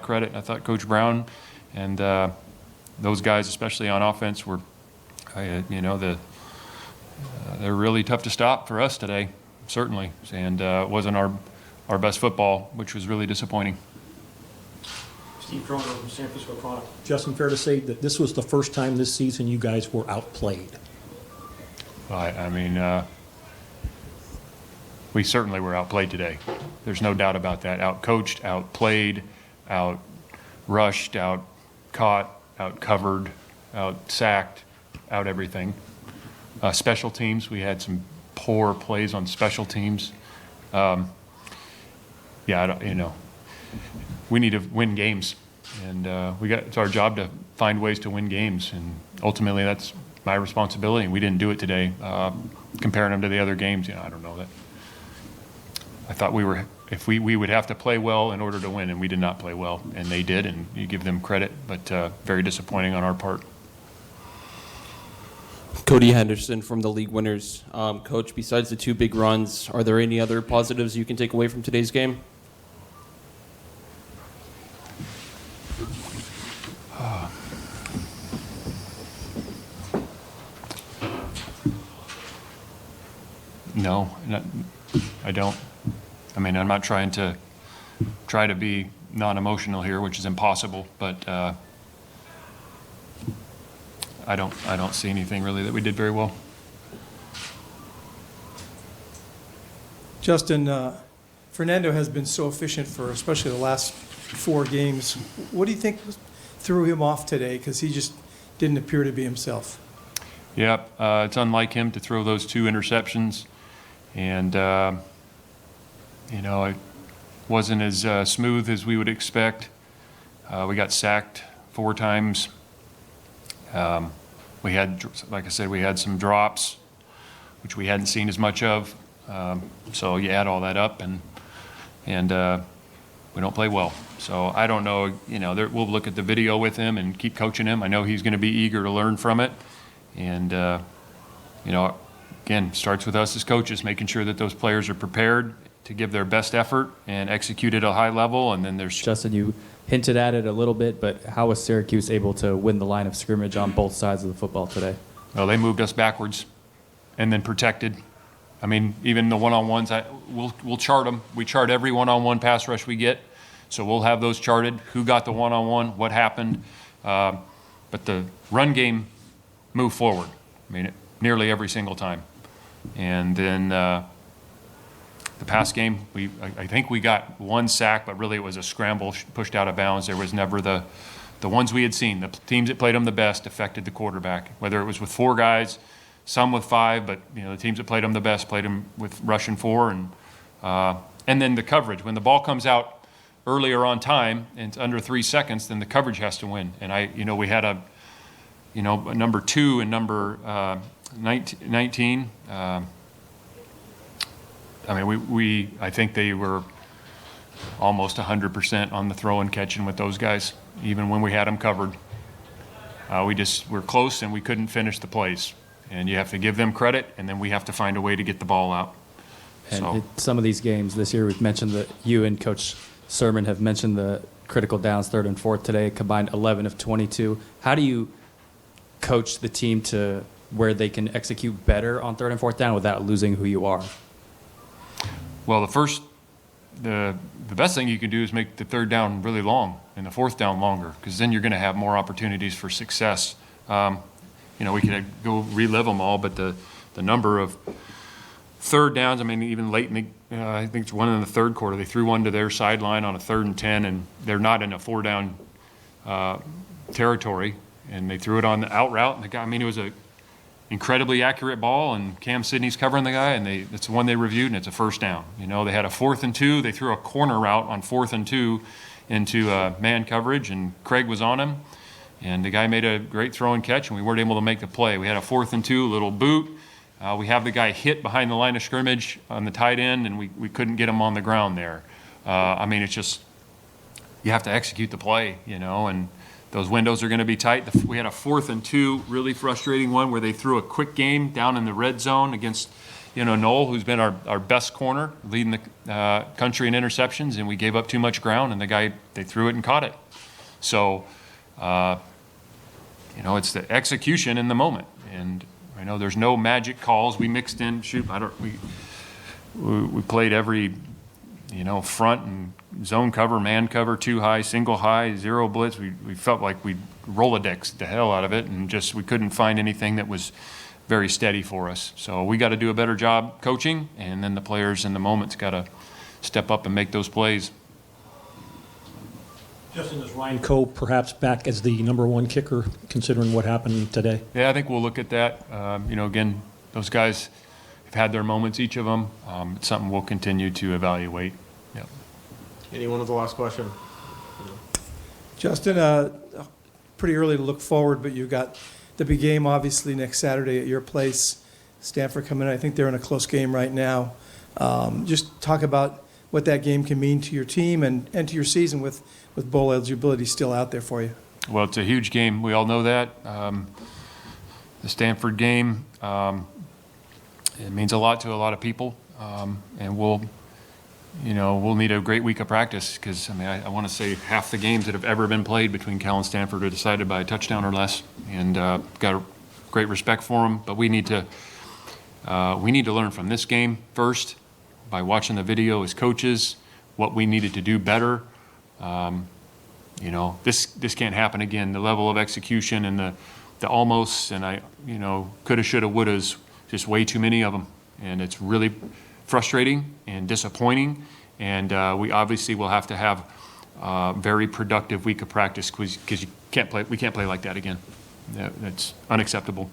of credit. I thought Coach Brown and those guys, especially on offense, were, they're really tough to stop for us today, certainly. And it wasn't our best football, which was really disappointing. Steve Cronin from San Francisco Chronicle. Justin, fair to say that this was the first time this season you guys were outplayed? We certainly were outplayed today. There's no doubt about that. Outcoached, outplayed, out-rushed, out-caught, out-covered, out-sacked, out-everything. Special teams, we had some poor plays on special teams. We need to win games. And it's our job to find ways to win games. And ultimately, that's my responsibility. And we didn't do it today. Comparing them to the other games, I don't know that. I thought we would have to play well in order to win, and we did not play well, and they did, and you give them credit, but very disappointing on our part. Cody Henderson from the League Winners. Coach, besides the 2 big runs, are there any other positives you can take away from today's game? No, I don't. I'm not trying to be non-emotional here, which is impossible, but I don't see anything really that we did very well. Justin, Fernando has been so efficient for especially the last 4 games. What do you think threw him off today? Because he just didn't appear to be himself. Yep, it's unlike him to throw those 2 interceptions, and it wasn't as smooth as we would expect. We got sacked 4 times. We had, like I said, we had some drops, which we hadn't seen as much of. So you add all that up, and we don't play well. So I don't know. We'll look at the video with him and keep coaching him. I know he's going to be eager to learn from it, and again, starts with us as coaches, making sure that those players are prepared to give their best effort and execute at a high level. And then there's Justin, you hinted at it a little bit, but how was Syracuse able to win the line of scrimmage on both sides of the football today? Well, they moved us backwards and then protected. Even the one-on-ones, we'll chart them. We chart every one-on-one pass rush we get, so we'll have those charted. Who got the one-on-one? What happened? But the run game moved forward. Nearly every single time. And then the pass game, I think we got 1 sack, but really it was a scramble pushed out of bounds. There was never the ones we had seen. The teams that played them the best affected the quarterback, whether it was with 4 guys, some with 5, but the teams that played them the best played them with rushing 4, and then the coverage. When the ball comes out earlier on time and it's under 3 seconds, then the coverage has to win. And we had a number 2 and number 19. I think they were almost 100% on the throw and catching with those guys, even when we had them covered. We're close and we couldn't finish the plays. And you have to give them credit, and then we have to find a way to get the ball out. And in some of these games this year, we've mentioned that you and Coach Sermon have mentioned the critical downs, 3rd and 4th today, combined 11 of 22. How do you coach the team to where they can execute better on 3rd and 4th down without losing who you are? Well, the best thing you can do is make the 3rd down really long and the 4th down longer, because then you're going to have more opportunities for success. We could go relive them all, but the number of 3rd downs, even late in I think it's one in the 3rd quarter, they threw one to their sideline on a 3rd and 10, and they're not in a 4-down territory, and they threw it on the out route, and the guy, it was a incredibly accurate ball, and Cam Sidney's covering the guy, and it's the one they reviewed, and it's a 1st down. They had a 4th and 2. They threw a corner route on 4th and 2 into man coverage, and Craig was on him, and the guy made a great throw and catch, and we weren't able to make the play. We had a 4th and 2, little boot. We have the guy hit behind the line of scrimmage on the tight end, and we couldn't get him on the ground there. It's just, you have to execute the play, and those windows are going to be tight. We had a 4th and 2, really frustrating one where they threw a quick game down in the red zone against Noel, who's been our best corner, leading the country in interceptions, and we gave up too much ground, and they threw it and caught it. So, it's the execution in the moment. And I know there's no magic calls. We mixed in, we played every, front and zone cover, man cover, 2 high, single high, 0 blitz. We felt like we Rolodexed the hell out of it, and we couldn't find anything that was very steady for us. So we got to do a better job coaching, and then the players in the moment's got to step up and make those plays. Justin, is Ryan Coe perhaps back as the number 1 kicker, considering what happened today? Yeah, I think we'll look at that. Again, those guys have had their moments, each of them. It's something we'll continue to evaluate. Yep. Anyone with the last question? Justin, pretty early to look forward, but you've got the big game obviously next Saturday at your place. Stanford coming in. I think they're in a close game right now. Just talk about what that game can mean to your team and to your season with bowl eligibility still out there for you. Well, it's a huge game. We all know that. The Stanford game, it means a lot to a lot of people, and we'll need a great week of practice because, I want to say half the games that have ever been played between Cal and Stanford are decided by a touchdown or less, and got a great respect for them. But we need to learn from this game first by watching the video as coaches, what we needed to do better. This can't happen again. The level of execution and the almost and coulda, shoulda, wouldas, just way too many of them, and it's really frustrating and disappointing. And we obviously will have to have a very productive week of practice because we can't play like that again. That's unacceptable.